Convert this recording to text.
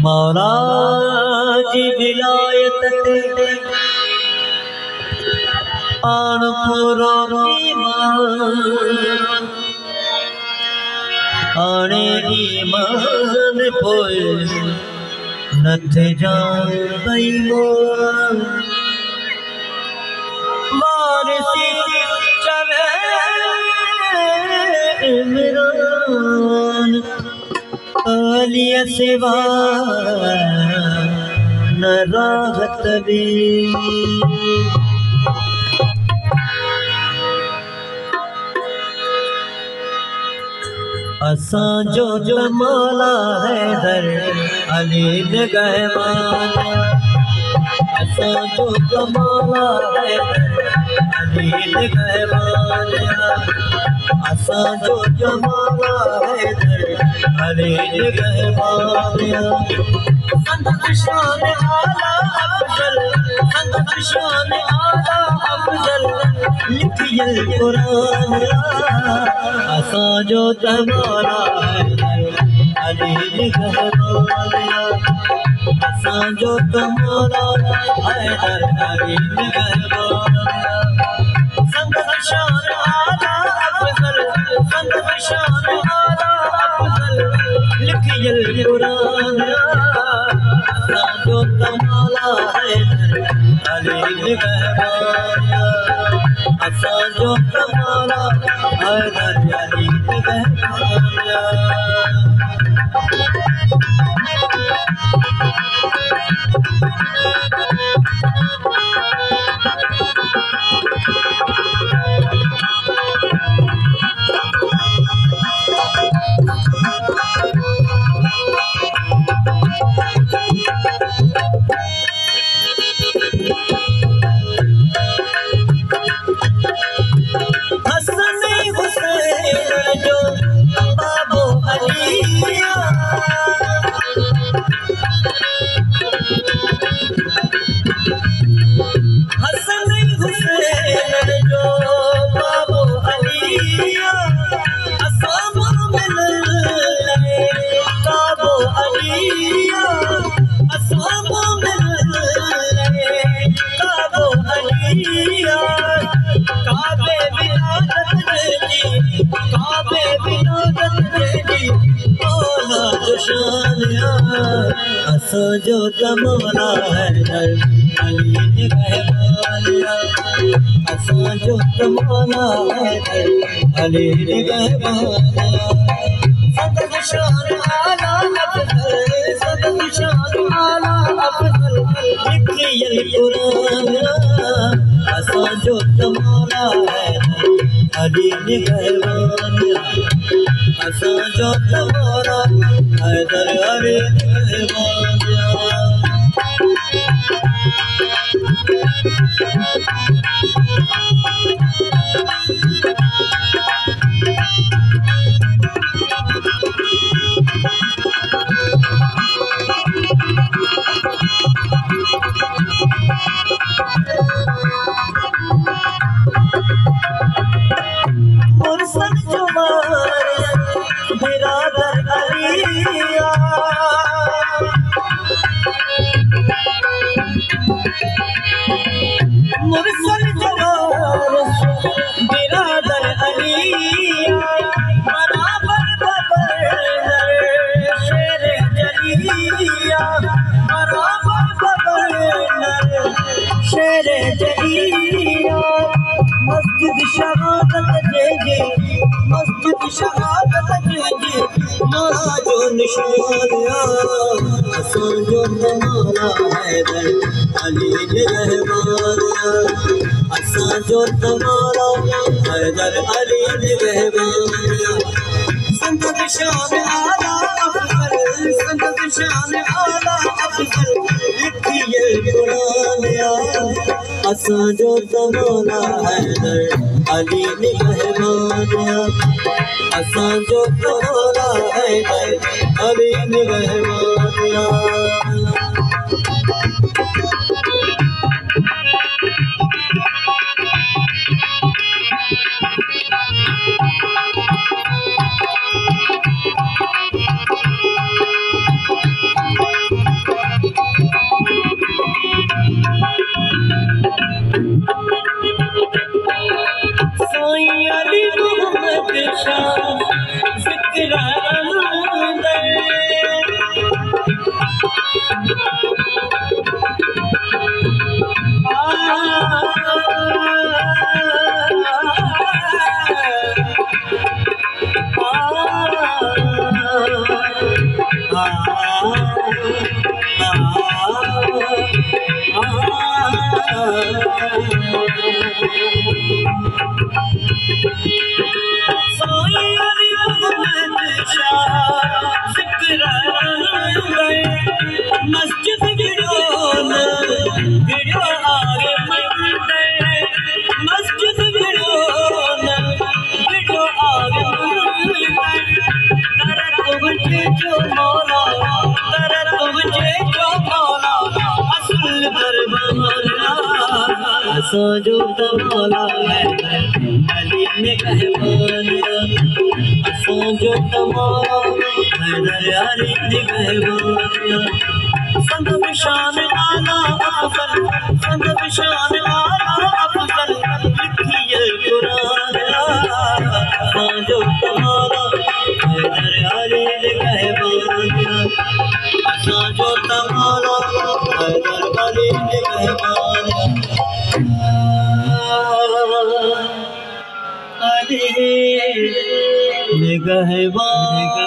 मौला जी विलायत ते आन पूरो ईमान आने ईमान पोए नथे जान बेईमान वारिसी चवे इमरान आलिया सिवा न राहत भी असां जो मौला हैदर अली निगहबान असां जो मौला हैदर अली निगहबान असां जो मौला हैदर अली निगहबान संत शान आला अफजल संत शान आला अफजल लिखियल कुरान असां जो मौला हैदर अली निगहबान असां जो मौला हैदर अली निगहबान संत शान आला अफजल संत शान आला अफजल लिखियल कुरान असां जो मौला हैदर अली निगहबान असां जो मौला हैदर अली निगहबान असां जो मौला हैदर अली निगहबान असां जो मौला हैदर अली निगहबान संत शान आला अफजल संत शान आला अफजल लिखियल कुरान असां जो मौला हैदर अली निगहबान असां जो मौला हैदर अली निगहबान मुर्सद जो बिरादर अलिया मुर्सद जो बिरादर अलिया बराबर बबर शेर जलिया बराबर बबर शेर जलिया मस्जिद शहादत जेजे मस्जिद शहादत जेजे मौला जो निशान असां जो मौला हैदर अली निगहबान असां जो मौला हैदर अली निगहबान संत शान आला अफजल, संदत शान आला अफजल लिखिए कुरान असां जो तमौला हैदर अली निगहबान असां जो तमौला हैदर अली निगहबान मस्जिद गिरो न गिरो आगे मंदे मस्जिद गिरो न गिरो आगे मंदे तेरे तुझे जो मौला तेरे तुझे जो मौला असल दरबार असां जो तमौला है अली निगहबान असां जो तमौला हैदर अली निगहबान संदत शान आला अफजल संदत शान आला अफजल लिखिए कुरान असां जो तमौला हैदर अली निगहबान असां जो तमौला हैदर अली निगहबान अली निगहबान